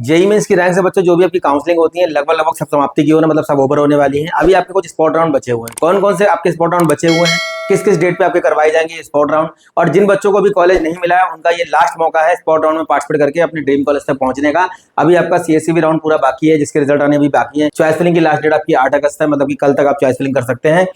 JEE mains की rank से बच्चों जो भी आपकी काउंसलिंग होती है लगभग लगभग सब समाप्ति की ओर, मतलब सब ओवर होने वाली है। अभी आपके कुछ स्पॉट राउंड बचे हुए हैं। कौन कौन से आपके स्पॉट राउंड बचे हुए हैं, किस किस डेट पे आपके करवाए जाएंगे स्पॉट राउंड, और जिन बच्चों को भी कॉलेज नहीं मिला है उनका ये लास्ट मौका है स्पॉट राउंड में पार्टिसिपेट करके अपने ड्रीम कॉलेज तक पहुंचने का। अभी आपका सीएससी राउंड पूरा बाकी है, जिसके रिजल्ट आने भी बाकी है। चॉइस फिलिंग की लास्ट डेट आपकी 8 अगस्त है, मतलब कि कल तक आप चॉइस फिलिंग कर सकते हैं।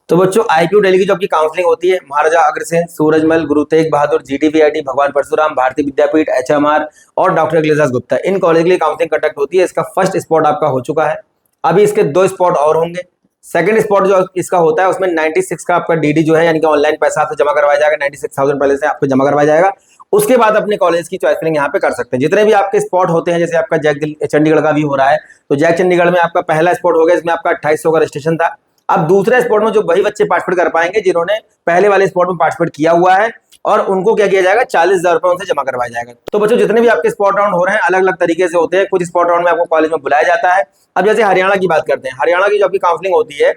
तो बच्चों आईपीयू दिल्ली की जो आपकी काउंसलिंग होती है, महाराजा अग्रसेन, सूरजमल, गुरु तेग बहादुर, जीटीवीआईटी, भगवान परशुराम, भारतीय विद्यापीठ, एचएमआर और doctor Akhilesh Gupta, in college के लिए काउंसलिंग कंडक्ट होती है। इसका फर्स्ट स्पॉट आपका हो चुका है, अभी इसके 2 स्पॉट और होंगे। सेकंड स्पॉट जो इसका होता है उसमें 96 का आपका डीडी जो है, यानी कि ऑनलाइन पैसा आपसे जमा करवाया जाएगा, 96,000 पहले से आपको जमा करवाया जाएगा। उसके बाद अपने कॉलेज की चॉइस फिलिंग यहाँ पे कर सकते हैं। जितने भी आपके स्पॉट होते हैं, जैसे आपका जैक चंडीगढ़ का भी हो रहा है, तो जैक चंडीगढ़ में आपका पहला स्पॉट हो गया, इसमें आपका 2800 का रजिस्ट्रेशन था। अब दूसरे स्पॉट में जो वही बच्चे पार्टिसिपेट कर पाएंगे जिन्होंने पहले वाले स्पॉट में पार्टिसिपेट किया हुआ है, और उनको क्या किया जाएगा, 40,000 रुपए उनसे जमा करवाया जाएगा। तो बच्चों जितने भी आपके स्पॉट राउंड हो रहे हैं अलग अलग तरीके से होते हैं। कुछ स्पॉट राउंड में आपको कॉलेज में बुलाया जाता है। अब जैसे हरियाणा की बात करते हैं, हरियाणा की जो आपकी काउंसलिंग होती है,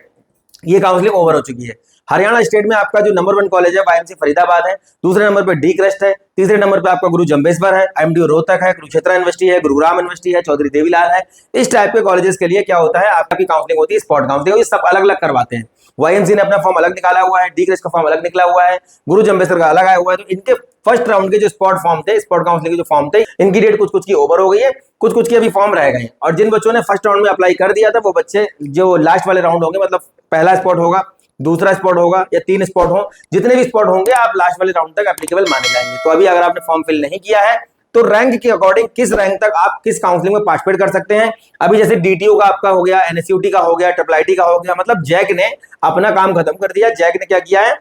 ये काउंसलिंग ओवर हो चुकी है। हरियाणा स्टेट में आपका जो नंबर 1 कॉलेज है वाईएमसी फरीदाबाद है, दूसरे नंबर पे डी क्रस्ट है, तीसरे नंबर पे आपका गुरु जम्बेश्वर है, एमडीयू रोहतक है, कुरुक्षेत्र यूनिवर्सिटी है, गुरुग्राम यूनिवर्सिटी है, चौधरी देवीलाल है। इस टाइप के कॉलेजेस के लिए क्या होता है, आपकी काउंसलिंग होती है, स्पॉट काउंसलिंग होती है, सब अलग अलग करवाते हैं। वाईएमसी ने अपना फॉर्म अलग निकाला हुआ है, डी क्रस्ट का फॉर्म अलग निकला हुआ है, गुरु जम्बेश्वर का अलग आया हुआ है। तो इनके फर्स्ट राउंड के जो स्पॉट फॉर्म थे, स्पॉट काउंसलिंग के जो फॉर्म थे, इनकी डेट कुछ कुछ की ओवर हो गई है, कुछ कुछ की अभी फॉर्म रह गए हैं। और जिन बच्चों ने फर्स्ट राउंड में अप्लाई कर दिया था वो बच्चे जो लास्ट वाले राउंड होंगे, मतलब पहला स्पॉट होगा, दूसरा स्पॉट होगा या 3 स्पॉट हो, जितने भी स्पॉट होंगे आप लास्ट वाले राउंड तक एप्लीकेबल माने जाएंगे। तो अभी अगर आपने फॉर्म फिल नहीं किया है तो रैंक के अकॉर्डिंग किस रैंक तक आप किस काउंसलिंग में पार्टिसिपेट कर सकते हैं। अभी जैसे डीटीयू का आपका हो गया, एनएसयूटी का हो गया, ट्रिपल का हो गया, मतलब जैक ने अपना काम खत्म कर दिया। जैक ने क्या किया है,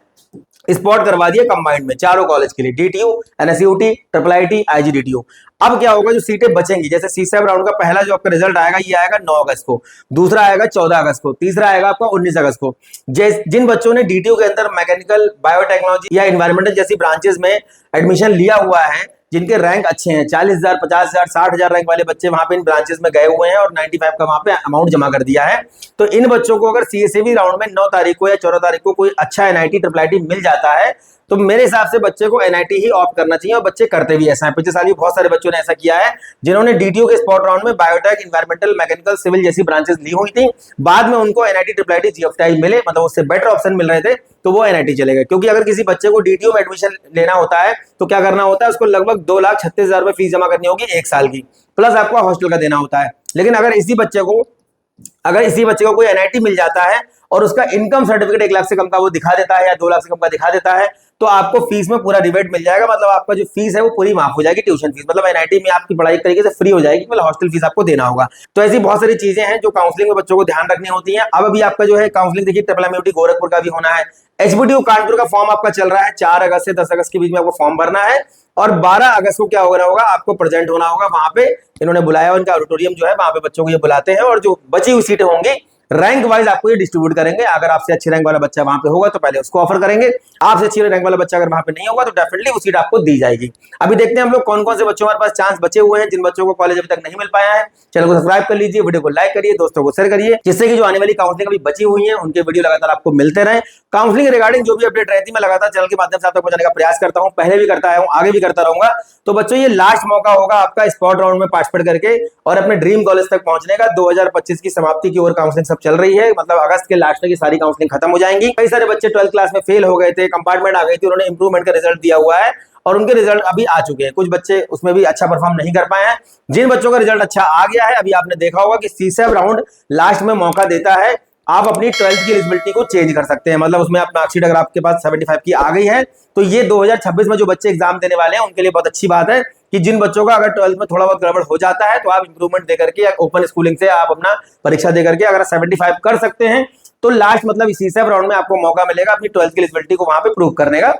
स्पॉट करवा दिया कंबाइंड में चारों कॉलेज के लिए, डीटीयू, एनएसयूटी, ट्रिपल आईजीडीटीयू। अब क्या होगा, जो सीटें बचेंगी, जैसे C7 राउंड का पहला जो आपका रिजल्ट आएगा ये आएगा 9 अगस्त को, दूसरा आएगा 14 अगस्त को, तीसरा आएगा आपका 19 अगस्त को। जिन बच्चों ने डीटीयू के अंदर मैकेनिकल, बायोटेक्नोलॉजी या एनवायरमेंटल जैसी ब्रांचेस में एडमिशन लिया हुआ है, जिनके रैंक अच्छे हैं, 40,000, 50,000, 60,000 रैंक वाले बच्चे वहां पे इन ब्रांचेस में गए हुए हैं और 95 का वहां पे अमाउंट जमा कर दिया है। तो इन बच्चों को अगर सीएसईबी राउंड में 9 तारीख को या 14 तारीख को कोई अच्छा एनआईटी, ट्रिपल आईटी मिल जाता है तो मेरे हिसाब से बच्चे को एनआईटी ही ऑप्ट करना चाहिए, और बच्चे करते भी ऐसा है। पिछले साल भी बहुत सारे बच्चों ने ऐसा किया है जिन्होंने डीटीयू के स्पॉट राउंड में बायोटेक, एनवायरमेंटल, मैकेनिकल, सिविल जैसी ब्रांचेस ली हुई थी, बाद में उनको एनआईटी, ट्रिपल आईटी, जीएफटीआई मिले, मतलब उससे बेटर ऑप्शन मिल रहे थे, तो वो एनआईटी चले गए। क्योंकि अगर किसी बच्चे को डीटीयू में एडमिशन लेना होता है तो क्या करना होता है, उसको लगभग 2,36,000 रुपए फीस जमा करनी होगी 1 साल की, प्लस आपको हॉस्टल का देना होता है। लेकिन अगर इसी बच्चे को कोई एनआईटी मिल जाता है और उसका इनकम सर्टिफिकेट 1 लाख से कम का वो दिखा देता है या 2 लाख से कम का दिखा देता है, तो आपको फीस में पूरा रिबेट मिल जाएगा। मतलब आपका जो फीस है वो पूरी माफ हो जाएगी, ट्यूशन फीस, मतलब एनआईटी में आपकी पढ़ाई एक तरीके से फ्री हो जाएगी, मतलब हॉस्टल फीस आपको देना होगा। तो ऐसी बहुत सारी चीजें हैं जो काउंसलिंग में बच्चों को ध्यान रखनी होती है। अब अभी आपका जो है काउंसलिंग देखिए, ट्रिपल एमयूटी गोरखपुर का भी होना है, एचबीटीयू कानपुर का फॉर्म आपका चल रहा है, 4 अगस्त से 10 अगस्त के बीच में आपको फॉर्म भरना है, और 12 अगस्त को क्या हो रहा होगा, आपको प्रेजेंट होना होगा वहां पे। इन्होंने बुलाया, उनका ऑडिटोरियम जो है वहां पे बच्चों को ये बुलाते हैं, और जो बची हुई सीटें होंगी रैंक वाइज आपको ये डिस्ट्रीब्यूट करेंगे। अगर आपसे अच्छी रैंक वाला बच्चा वहां पे होगा तो पहले उसको ऑफर करेंगे, आपसे अच्छी रैंक वाला बच्चा अगर वहां पे नहीं होगा तो डेफिनेटली वो सीट आपको दी जाएगी। अभी देखते हैं हम लोग कौन कौन से बच्चों हमारे पास चांस बचे हुए हैं। जिन बच्चों को कॉलेज अभी तक नहीं मिल पाया है, चैनल को सब्सक्राइब कर लीजिए, वीडियो को लाइक करिए, दोस्तों को शेयर करिए, जिससे कि जो आने वाली काउंसलिंग अभी बची हुई है उनके वीडियो लगातार आपको मिलते रहे। काउंसलिंग रिगार्डिंग जो भी अपडेट रहती है मैं लगातार चैनल के माध्यम से आप तक पहुंचाने का प्रयास करता हूं, पहले भी करता हूं, आगे भी करता रहूंगा। तो बच्चों ये लास्ट मौका होगा आपका स्पॉट राउंड में पार्टिसिपेट करके और अपने ड्रीम कॉलेज तक पहुंचने का। 2025 की समाप्ति की ओर काउंसलिंग सब चल रही है, मतलब अगस्त के लास्ट में सारी काउंसलिंग खत्म हो जाएंगी। कई सारे बच्चे 12th क्लास में फेल हो गए थे, कंपार्टमेंट आ गई थी, उन्होंने इंप्रूवमेंट का रिजल्ट दिया हुआ है और उनके रिजल्ट अभी आ चुके हैं। कुछ बच्चे उसमें भी अच्छा परफॉर्म नहीं कर पाए हैं। जिन बच्चों का रिजल्ट अच्छा आ गया है, अभी आपने देखा होगा कि C7 राउंड लास्ट में मौका देता है, आप अपनी 12th की एलिजिबिलिटी को चेंज कर सकते हैं। मतलब उसमें आप मार्कशीट अगर आपके पास 75 की आ गई है तो ये 2026 में जो बच्चे एग्जाम देने वाले हैं उनके लिए बहुत अच्छी बात है कि जिन बच्चों का अगर 12th में थोड़ा बहुत गड़बड़ हो जाता है तो आप इंप्रूवमेंट देकर के या ओपन स्कूलिंग से आप अपना परीक्षा देकर के अगर 75 कर सकते हैं तो लास्ट मतलब C7 राउंड में आपको मौका मिलेगा अपनी 12th की एलिजिबिलिटी को वहां पे प्रूव करने का,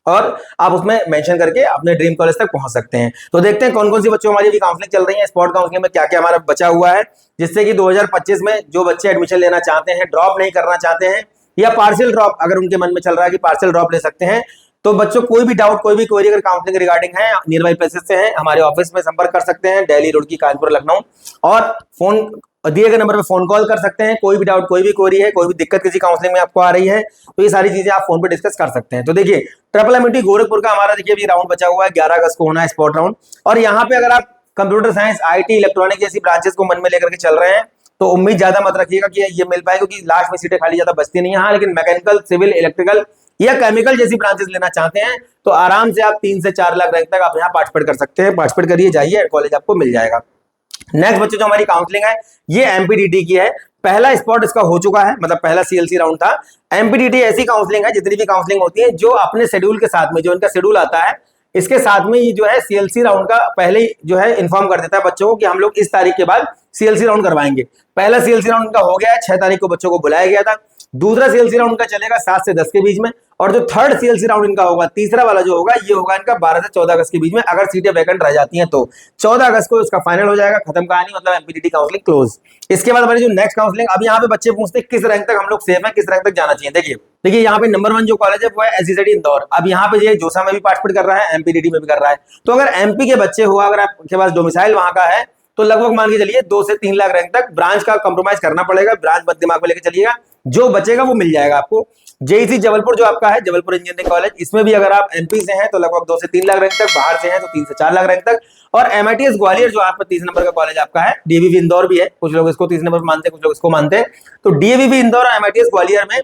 और आप उसमें मेंशन करके अपने ड्रीम कॉलेज तक पहुंच सकते हैं। तो देखते हैं कौन कौन सी बच्चों हमारी अभी काउंसलिंग चल रही है, स्पॉट काउंसलिंग में क्या क्या हमारा बचा हुआ है, जिससे कि 2025 में जो बच्चे एडमिशन लेना चाहते हैं, ड्रॉप नहीं करना चाहते हैं या पार्शियल ड्रॉप अगर उनके मन में चल रहा है कि पार्शियल ड्रॉप ले सकते हैं, तो बच्चों कोई भी डाउट, कोई भी क्वेरी अगर काउंसलिंग रिगार्डिंग है, नियर बाई प्लेसेस से है, हमारे ऑफिस में संपर्क कर सकते हैं, दिल्ली, रुड़की, कानपुर, लखनऊ, और फोन दिए गए नंबर पे फोन कॉल कर सकते हैं। कोई भी डाउट, कोई भी क्वेरी है, कोई भी दिक्कत किसी काउंसलिंग में आपको आ रही है तो ये सारी चीजें आप फोन पे डिस्कस कर सकते हैं। तो देखिए ट्रिपल एमयूटी गोरखपुर का हमारा देखिए अभी राउंड बचा हुआ है, 11 अगस्त को होना है स्पॉट राउंड, और यहाँ पे अगर आप कंप्यूटर साइंस, आईटी, इलेक्ट्रॉनिक जैसी ब्रांचेस को मन में लेकर के चल रहे हैं तो उम्मीद ज्यादा मत रखिएगा कि ये मिल पाए, क्योंकि लास्ट में सीटें खाली ज्यादा बचती नहीं है। हाँ, लेकिन मैकेनिकल, सिविल, इलेक्ट्रिकल या केमिकल जैसी ब्रांचेस लेना चाहते हैं तो आराम से आप 3 से 4 लाख रैंक तक आप यहाँ पार्टिसिपेट कर सकते हैं। पार्टिसिपेट करिए, जाइए, कॉलेज आपको मिल जाएगा। नेक्स्ट बच्चों, जो हमारी काउंसलिंग है ये एमपीडीटी की है। पहला स्पॉट इसका हो चुका है, मतलब पहला सीएलसी राउंड था। एमपीडीटी ऐसी काउंसलिंग है, जितनी भी काउंसलिंग होती है, जो अपने शेड्यूल के साथ में, जो इनका शेड्यूल आता है इसके साथ में ये जो है सीएलसी राउंड का पहले ही जो है इन्फॉर्म कर देता है बच्चों को कि हम लोग इस तारीख के बाद सीएलसी राउंड करवाएंगे। पहला सीएलसी राउंड का हो गया है, 6 तारीख को बच्चों को बुलाया गया था। दूसरा सीएलसी राउंड का चलेगा 7 से 10 के बीच में, और जो थर्ड सीएलसी राउंड इनका होगा, तीसरा वाला जो होगा, ये होगा इनका 12 से 14 अगस्त के बीच में। अगर सीटें वैकेंट रह जाती हैं तो 14 अगस्त को इसका फाइनल हो जाएगा, खत्म कहानी, मतलब एमपीडीटी काउंसलिंग क्लोज। इसके बाद हमारी जो नेक्स्ट काउंसलिंग, अब यहाँ पे बच्चे पूछते हैं किस रैंक तक हम लोग सेफ है, किस रैंक तक जाना चाहिए। देखिए यहाँ पे नंबर 1 जो कॉलेज है वो है एसजीजेडी इंदौर। अब यहाँ पे ये जोसा में भी पार्टिसिपेट कर रहा है, एमपीडीटी में भी कर रहा है। तो अगर एमपी के बच्चे हो, अगर आपके पास डोमिसाइल वहां का है, तो लगभग मान के चलिए 2 से 3 लाख रैंक तक ब्रांच का कंप्रोमाइज करना पड़ेगा। ब्रांच मत दिमाग में लेके चलिएगा, जो बचेगा वो मिल जाएगा आपको। जेईसी जबलपुर जो आपका है, जबलपुर इंजीनियरिंग कॉलेज, इसमें भी अगर आप एमपी से हैं तो लगभग 2 से 3 लाख रैंक तक, बाहर से हैं तो 3 से 4 लाख रैंक तक। और एमआईटीएस ग्वालियर जो आपका 30 नंबर का कॉलेज आपका है, डीएवीवी इंदौर भी है, कुछ लोग इसको 30 नंबर मानते हैं, कुछ लोग इसको मानते हैं। तो डीएवीवी इंदौर और एमआईटीएस ग्वालियर में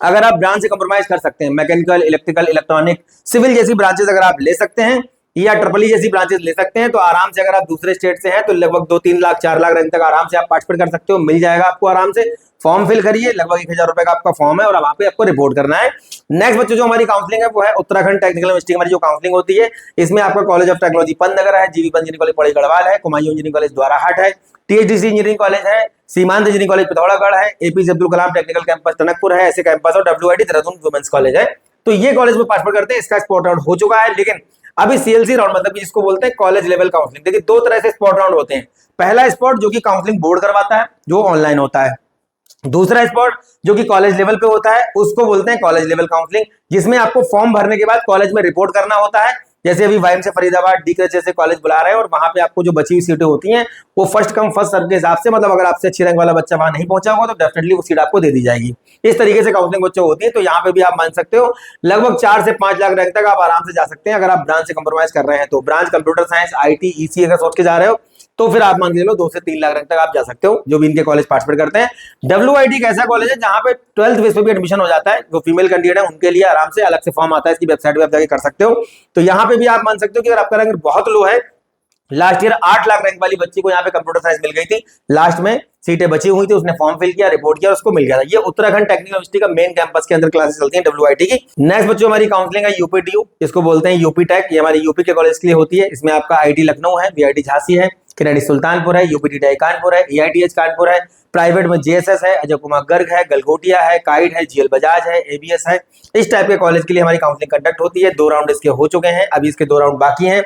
अगर आप ब्रांच से कंप्रोमाइज कर सकते हैं, मैकेनिकल, इलेक्ट्रिकल, इलेक्ट्रॉनिक, सिविल जैसी ब्रांचेस अगर आप ले सकते हैं, या ट्रिपल जैसी ब्रांचेस ले सकते हैं, तो आराम से अगर आप दूसरे स्टेट से हैं तो लगभग 2-3 लाख 4 लाख रैंक तक आराम से आप पार्टिसिपेट कर सकते हो, मिल जाएगा आपको आराम से। फॉर्म फिल करिए, लगभग 1000 रुपए का आपका फॉर्म है और वहां पे आपको रिपोर्ट करना है। नेक्स्ट बच्चों, जो हमारी काउंसलिंग है वो है उत्तराखंड टेक्निकल यूनिवर्सिटी। हमारी जो काउंसलिंग होती है इसमें आपका कॉलेज ऑफ टेक्नोलॉजी पंतनगर है, जीवी पंत इंजीनियरिंग कॉलेज पौड़ी गढ़वाल है, कुमायूं इंजीनियरिंग कॉलेज द्वाराहाट है, टीएचडीसी इंजीनियरिंग कॉलेज है, सीमांत इंजीनियरिंग कॉलेज पिथौरागढ़ है, APJ Abdul Kalam technical campus Tanakpur है, ऐसे कैंपस, और डब्ल्यूआईटी देहरादून वुमेन्स कॉलेज है। तो ये कॉलेज में पार्टिसिपेट करते हैं। इसका स्पॉट राउंड हो चुका है, लेकिन अभी सीएलसी राउंड, मतलब जिसको बोलते हैं कॉलेज लेवल काउंसलिंग। देखिए 2 तरह से स्पॉट राउंड होते हैं। पहला स्पॉट जो कि काउंसलिंग बोर्ड करवाता है, जो ऑनलाइन होता है। दूसरा स्पॉट जो कि कॉलेज लेवल पे होता है, उसको बोलते हैं कॉलेज लेवल काउंसलिंग, जिसमें आपको फॉर्म भरने के बाद कॉलेज में रिपोर्ट करना होता है। जैसे अभी वाइम से फरीदाबाद, डीकर जैसे कॉलेज बुला रहे हैं, और वहां पे आपको जो बची हुई सीटें होती हैं वो फर्स्ट कम फर्स्ट सर्व के हिसाब से, मतलब अगर आपसे अच्छी रैंक वाला बच्चा वहां नहीं पहुंचा होगा तो डेफिनेटली वो सीट आपको दे दी जाएगी। इस तरीके से काउंसलिंग बच्चों होती है। तो यहाँ पे भी आप मान सकते हो लगभग 4 से 5 लाख रैंक तक आप आराम से जा सकते हैं, अगर आप ब्रांच से कंप्रोमाइज कर रहे हैं तो। Branch computer science, IT, EC अगर सोच के जा रहे हो तो फिर आप मान के चलो 2 से 3 लाख रैंक तक आप जा सकते हो, जो भी इनके कॉलेज पार्टिसिपेट करते हैं। डब्ल्यूआईटी एक ऐसा कॉलेज है जहां पे 12th बेस पे भी एडमिशन हो जाता है। जो फीमेल कैंडिडेट है उनके लिए आराम से अलग से फॉर्म आता है, इसकी वेबसाइट पे आप जाके कर सकते हो। तो यहाँ पे भी आप मान सकते हो कि अगर आपका रैंक बहुत लो है, लास्ट ईयर 8 लाख रैंक वाली बच्ची को यहाँ पे कंप्यूटर साइंस मिल गई थी, लास्ट में सीटें बची हुई थी, उसने फॉर्म फिल किया, रिपोर्ट किया, उसको मिल गया था। ये उत्तराखंड टेक्निकल यूनिवर्सिटी का मेन कैंपस के अंदर क्लासेस चलती हैं डब्ल्यूआईटी की। नेक्स्ट बच्चों, हमारी काउंसलिंग है यूपीटीयू, इसको बोलते हैं यूपी टेक। ये हमारी यूपी के कॉलेज के लिए होती है। इसमें आपका आईटी लखनऊ है, बीआईटी झांसी है, किनडी सुल्तानपुर है, यूपीटीआई कानपुर है, एआईटीएच कानपुर है, प्राइवेट में जेएसएस है, अजय कुमार गर्ग है, गलगोटिया है, काइट है, जीएल बजाज है, एबीएस है। इस टाइप के कॉलेज के लिए हमारी काउंसलिंग कंडक्ट होती है। 2 राउंड इसके हो चुके हैं, अभी इसके 2 राउंड बाकी हैं।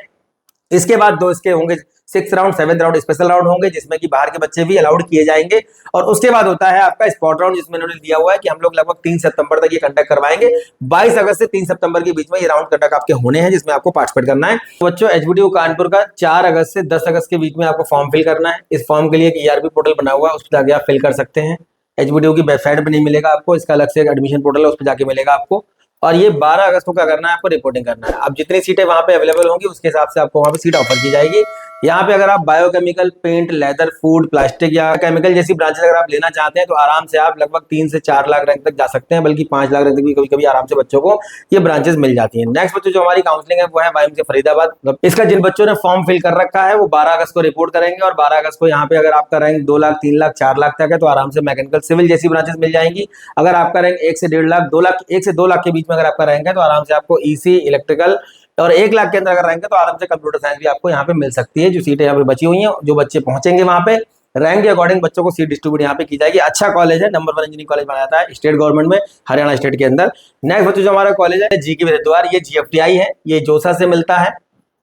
इसके बाद 2 इसके होंगे 6th round, 7th round special round होंगे, जिसमें कि बाहर के बच्चे भी अलाउड किए जाएंगे। और उसके बाद होता है आपका स्पॉट राउंड, जिसमें उन्होंने दिया हुआ है कि हम लोग लगभग 3 सितंबर तक ये कंडक्ट करवाएंगे। 22 अगस्त से 3 सितंबर के बीच में ये राउंड कंडक्ट आपके होने हैं, जिसमें आपको पार्टिसिपेट करना है। तो बच्चों, एचबीटीयू कानपुर का 4 अगस्त से 10 अगस्त के बीच में आपको फॉर्म फिल करना है। इस फॉर्म के लिए एक ईआरपी पोर्टल बना हुआ है, उस पर जाके आप फिल कर सकते हैं। एचबीटीयू की वेबसाइट पर नहीं मिलेगा आपको, इसका अलग से एक एडमिशन पोर्टल है, उस पर जाके मिलेगा आपको। और ये 12 अगस्त को क्या करना है, आपको रिपोर्टिंग करना है। अब जितनी सीटें वहां पे अवेलेबल होंगी उसके हिसाब से आपको वहां पे सीट ऑफर की जाएगी। यहाँ पे अगर आप biochemical, paint, leather, food, plastic या केमिकल जैसी ब्रांचेस अगर आप लेना चाहते हैं तो आराम से आप लगभग 3 से 4 लाख रैंक तक जा सकते हैं, बल्कि 5 लाख रैंक तक भी कभी कभी आराम से बच्चों को ये ब्रांचेस मिल जाती है। नेक्स्ट बच्चों, जो हमारी काउंसलिंग है वो है वाइम से फरीदाबाद। इसका जिन बच्चों ने फॉर्म फिल कर रखा है वो 12 अगस्त को रिपोर्ट करेंगे, और 12 अगस्त को यहाँ पे अगर आपका रैंक 2 लाख, 3 लाख, 4 लाख तक है तो आराम से मैकेनिकल, सिविल जैसी ब्रांचेस मिल जाएंगी। अगर आपका रैंक 1 से 1.5 लाख, 2 लाख, 1 से 2 लाख के बीच में अगर आपका रैंक है तो आराम से आपको ईसी, इलेक्ट्रिकल, और 1 लाख के अंदर अगर रैंक है तो आराम से कंप्यूटर साइंस भी आपको यहाँ पे मिल सकती है। जो सीटें यहाँ पे बची हुई हैं, जो बच्चे पहुंचेंगे वहां पे रैंक के अकॉर्डिंग बच्चों को सीट डिस्ट्रीब्यूट यहाँ पे की जाएगी। अच्छा कॉलेज है, नंबर 1 इंजीनियरिंग कॉलेज माना जाता है स्टेट गवर्नमेंट में, हरियाणा स्टेट के अंदर। नेक्स्ट बच्चों, जो हमारा कॉलेज है जीके हरिद्वार, ये जीएफटीआई है, ये जोसा से मिलता है।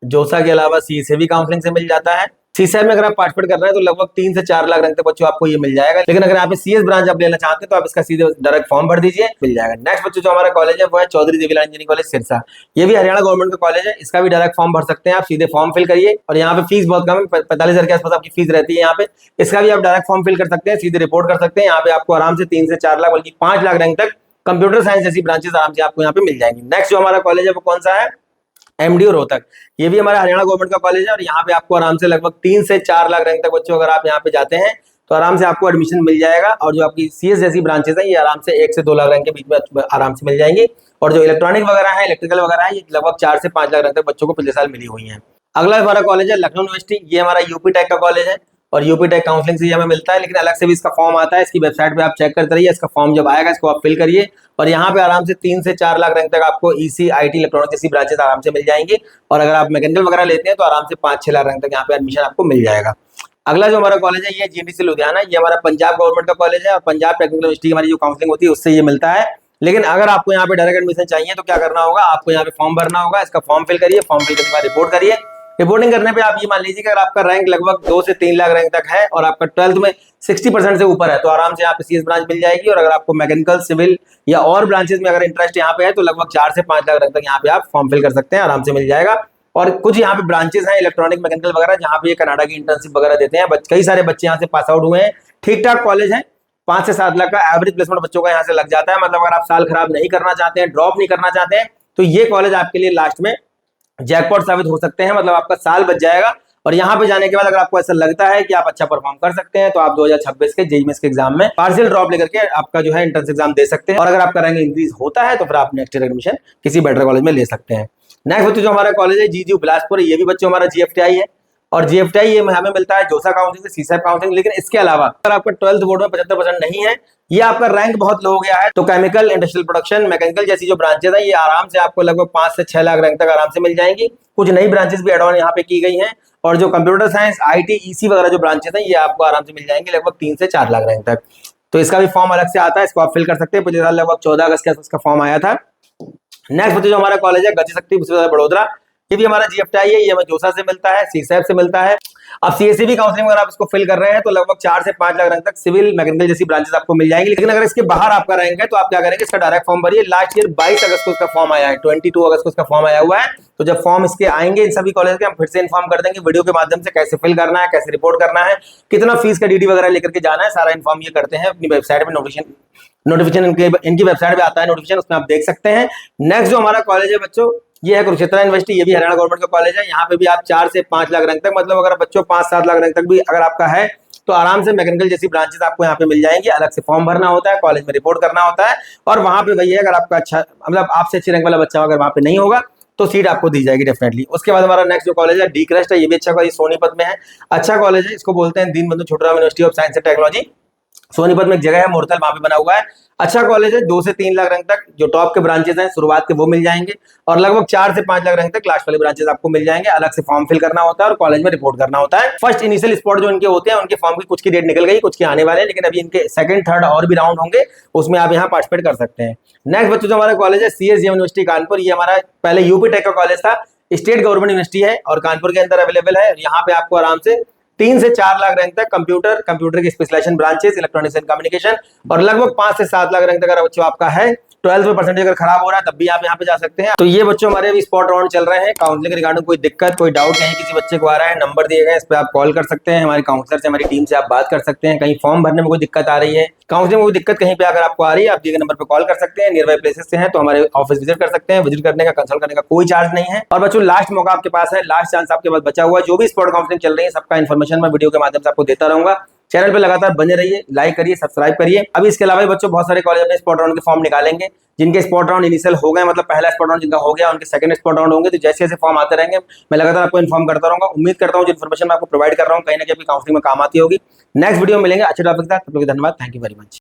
जोसा के अलावा सी से भी काउंसलिंग से मिल जाता है। सीएस में अगर आप पार्टिसिपेट कर रहे हैं तो लगभग 3 से 4 लाख रैंक तक बच्चों आपको ये मिल जाएगा। लेकिन अगर यहाँ पे सीएस ब्रांच आप लेना चाहते हैं तो आप इसका सीधे डायरेक्ट फॉर्म भर दीजिए, मिल जाएगा। नेक्स्ट बच्चों, जो हमारा कॉलेज है वो है चौधरी देवीलाल इंजीनियरिंग कॉलेज सिरसा। ये भी हरियाणा गवर्नमेंट का कॉलेज है, इसका भी डायरेक्ट फॉर्म भर सकते हैं आप, सीधे फॉर्म फिल करिए। और यहाँ पे फीस बहुत कम है, 45,000 के आसपास आपकी फीस रहती है यहाँ पे। इसका भी आप डायरेक्ट फॉर्म फिल कर सकते हैं, सीधे रिपोर्ट कर सकते हैं। यहाँ पे आपको आराम से 3 से 4 लाख बल्कि 5 लाख रैंक तक कंप्यूटर साइंस जैसी ब्रांचेस आराम से आपको यहाँ पे मिल जाएंगी। नेक्स्ट जो हमारा कॉलेज है वो कौन सा है, एमडी रोहतक, ये भी हमारा हरियाणा गवर्नमेंट का कॉलेज है और यहाँ पे आपको आराम से लगभग 3 से 4 लाख रैंक तक बच्चों अगर आप यहाँ पे जाते हैं तो आराम से आपको एडमिशन मिल जाएगा। और जो आपकी सीएस जैसी ब्रांचेस है ये आराम से 1 से 2 लाख रैंक के बीच में आराम से मिल जाएंगी। और जो इलेक्ट्रॉनिक वगैरह है, इलेक्ट्रिकल वगैरह है, ये लगभग 4 से 5 लाख रैंक तक बच्चों को पिछले साल मिली हुई है। अगला हमारा कॉलेज है लखनऊ यूनिवर्सिटी, ये हमारा यूपी टेक का कॉलेज है और यूपी टेक काउंसलिंग से हमें मिलता है, लेकिन अलग से भी इसका फॉर्म आता है। इसकी वेबसाइट पे आप चेक करते रहिए, इसका फॉर्म जब आएगा इसको आप फिल करिए और यहाँ पे आराम से 3 से 4 लाख रैंक तक आपको ईसी, आईटी, इलेक्ट्रॉनिक जैसी ब्रांचेस आराम से मिल जाएंगी। और अगर आप मैकेनिकल वगैरह लेते हैं तो आराम से 5-6 लाख रैंक तक यहाँ पे एडमिशन आपको मिल जाएगा। अगला जो हमारा कॉलेज है ये जीएनडीसी लुधियाना, ये हमारा पंजाब गवर्नमेंट का कॉलेज है और पंजाब टेक्निकल यूनिवर्सिटी की हमारी जो काउंसलिंग होती है उससे ये मिलता है। लेकिन अगर आपको यहाँ पे डायरेक्ट एडमिशन चाहिए तो क्या करना होगा, आपको यहाँ पे फॉर्म भरना होगा। इसका फॉर्म फिल करिए, फॉर्म फिल करने के बाद रिपोर्ट करिए। रिपोर्टिंग करने पे आप ये मान लीजिए कि अगर आपका रैंक लगभग 2 से 3 लाख रैंक तक है और आपका 12th में 60% से ऊपर है तो आराम से यहाँ पे सीएस ब्रांच मिल जाएगी। और अगर आपको मैकेनिकल, सिविल या और ब्रांचेस में अगर इंटरेस्ट यहाँ पे है तो लगभग 4 से 5 लाख रैंक तक यहाँ पे आप फॉर्म फिल कर सकते हैं, आराम से मिल जाएगा। और कुछ यहाँ पे ब्रांचेस हैं इलेक्ट्रॉनिक, मैकेनिकल वगैरह, जहाँ पे कनाडा की इंटर्नशिप वगैरह देते हैं। कई सारे बच्चे यहाँ से पास आउट हुए हैं। ठीक ठाक कॉलेज है, 5 से 7 लाख का एवरेज प्लेसमेंट बच्चों का यहाँ से लग जाता है। मतलब अगर आप साल खराब नहीं करना चाहते हैं, ड्रॉप नहीं करना चाहते हैं तो ये कॉलेज आपके लिए लास्ट में जैकपॉट साबित हो सकते हैं। मतलब आपका साल बच जाएगा। और यहाँ पे जाने के बाद अगर आपको ऐसा लगता है कि आप अच्छा परफॉर्म कर सकते हैं तो आप 2026 के जेईई मेंस के एग्जाम में पार्शियल ड्रॉप लेकर के आपका जो है एंट्रेंस एग्जाम दे सकते हैं। और अगर आपका रैंक इंक्रीज होता है तो फिर आप नेक्स्ट ईयर एडमिशन किसी बेटर कॉलेज में ले सकते हैं। नेक्स्ट बच्चों जो हमारा कॉलेज है जीजीयू बिलासपुर, ये भी बच्चों हमारा जीएफटीआई है और जीएफटीआई ये हमें मिलता है जोसा काउंसलिंग से, सीसैप काउंसलिंग। लेकिन इसके अलावा अगर आपका 12th बोर्ड में 75% नहीं है, ये आपका रैंक बहुत लो हो गया है, तो केमिकल, इंडस्ट्रियल प्रोडक्शन, मैकेनिकल जैसी जो ब्रांचेस है ये आराम से आपको लगभग 5 से 6 लाख रैंक तक आराम से मिल जाएंगी। कुछ नई ब्रांचेस भी एड ऑन यहाँ पे की गई हैं और जो कंप्यूटर साइंस, आईटी, ईसी वगैरह जो ब्रांचेस हैं ये आपको आराम से मिल जाएंगे लगभग 3 से 4 लाख रैंक तक। तो इसका भी फॉर्म अलग से आता है, इसको आप फिल कर सकते हैं। पिछले साल लगभग 14 अगस्त के आसपास का फॉर्म आया था। नेक्स्ट जो हमारा कॉलेज है गति शक्ति विश्वविद्यालय बड़ोदरा, ये भी हमारा जीएफटीआई है, ये हमें जोसा से मिलता है, सीसैप से मिलता है। अब सीएससी काउंसलिंग अगर आप इसको फिल कर रहे हैं तो लगभग 4 से 5 लाख रैंक तक सिविल, मैकेनिकल जैसी ब्रांचेस आपको मिल जाएंगी। लेकिन अगर इसके बाहर आपका रैंक है तो आप क्या करेंगे, इसका डायरेक्ट फॉर्म भरिए। लास्ट ईयर 22 अगस्त को इसका फॉर्म आया है, 22 अगस्त को इसका फॉर्म आया हुआ है। तो जब फॉर्म इसके आएंगे इन सभी कॉलेज के, हम फिर से इन्फॉर्म कर देंगे वीडियो के माध्यम से कैसे फिल करना है, कैसे रिपोर्ट करना है, कितना फीस का डीडी वगैरह लेकर के जाना है, सारा इन्फॉर्म ये करते हैं अपनी वेबसाइट में। नोटिफिकेशन इनकी वेबसाइट पे आता है नोटिफिकेशन, उसमें आप देख सकते हैं। नेक्स्ट जो हमारा कॉलेज है बच्चों ये है कुरुक्षेत्र यूनिवर्सिटी, ये भी हरियाणा गवर्नमेंट का कॉलेज है। यहाँ पे भी आप 4 से 5 लाख रैंक तक, मतलब अगर बच्चों 5-7 लाख रैंक तक भी अगर आपका है तो आराम से मैकेनिकल जैसी ब्रांचेस आपको यहाँ पे मिल जाएंगी। अलग से फॉर्म भरना होता है, कॉलेज में रिपोर्ट करना होता है और वहां पे भैया अगर आपका अच्छा, मतलब आपसे अच्छी रैंक वाला बच्चा अगर वहां पे नहीं होगा तो सीट आपको दी जाएगी डेफिनेटली। उसके बाद हमारा नेक्स्ट जो कॉलेज है डी क्रस्ट है, ये भी अच्छा कॉलेज, सोनीपत में है, अच्छा कॉलेज है। इसको बोलते हैं Deenbandhu Chhoturam university of science and technology. Sonipat में एक जगह है मोरथल, वहां पे बना हुआ है। अच्छा कॉलेज है, 2 से 3 लाख रैंक तक जो टॉप के ब्रांचेस हैं शुरुआत के वो मिल जाएंगे और लगभग 4 से 5 लाख रैंक तक लास्ट वाले ब्रांचेस आपको मिल जाएंगे। अलग से फॉर्म फिल करना होता है और कॉलेज में रिपोर्ट करना होता है। फर्स्ट इनिशियल स्पॉट जो इनके होते हैं उनके फॉर्म की कुछ की डेट निकल गई, कुछ के आने वाले हैं, लेकिन अभी इनके सेकंड, थर्ड और भी राउंड होंगे, उसमें आप यहाँ पार्टिसिपेट कर सकते हैं। नेक्स्ट बच्चों जो हमारा कॉलेज है सीएसजेएम यूनिवर्सिटी कानपुर, ये हमारा पहले यूपी टेक का कॉलेज था, स्टेट गवर्नमेंट यूनिवर्सिटी है और कानपुर के अंदर अवेलेबल है। यहाँ पे आपको आराम से 3 से 4 लाख रैंक तक कंप्यूटर की specialisation branches, electronics and communication और लगभग 5 से 7 लाख रैंक तक अगर बच्चों आपका है, 12th में परसेंटेज अगर खराब हो रहा है तब भी आप यहाँ पे जा सकते हैं। तो ये बच्चों हमारे अभी स्पॉट राउंड चल रहे हैं। काउंसलिंग रिगार्डिंग कोई दिक्कत, कोई डाउट कहीं किसी बच्चे को आ रहा है, नंबर दिए गए, इस पर आप कॉल कर सकते हैं, हमारे काउंसलर से, हमारी टीम से आप बात कर सकते हैं। कहीं फॉर्म भरने में कोई दिक्कत आ रही है, काउंसलिंग में कोई दिक्कत कहीं पे अगर आपको आ रही है, आप दिए गए नंबर पर कॉल कर सकते हैं। नियर बाई प्लेसेस से हैं तो हमारे ऑफिस विजिट कर सकते हैं। विजिट करने का, कंसल्ट करने का कोई चार्ज नहीं है। और बच्चों लास्ट मौका आपके पास है, लास्ट चांस आपके पास बचा हुआ है। जो भी स्पॉट काउंसलिंग चल रही है सबका इन्फॉर्मेशन मैं वीडियो के माध्यम से आपको देता रहूंगा। चैनल पे लगातार बने रहिए, लाइक करिए, सब्सक्राइब करिए। अभी इसके अलावा बच्चों बहुत सारे कॉलेज अपने स्पॉट राउंड के फॉर्म निकालेंगे, जिनके स्पॉट राउंड इनिशियल हो गए, मतलब पहला स्पॉट राउंड जिनका हो गया उनके सेकंड स्पॉट राउंड होंगे। तो जैसे जैसे फॉर्म आते रहेंगे मैं लगातार आपको इन्फॉर्म करता रहूंगा। उम्मीद करता हूँ जो इन्फॉर्मेशन मैं आपको प्रोवाइड कर रहा हूँ कहीं ना कहीं आपकी काउंसलिंग में काम आती होगी। नेक्स्ट वीडियो में मिलेंगे अच्छे टॉपिक के साथ। तब तक के लिए धन्यवाद, थैंक यू वेरी मच।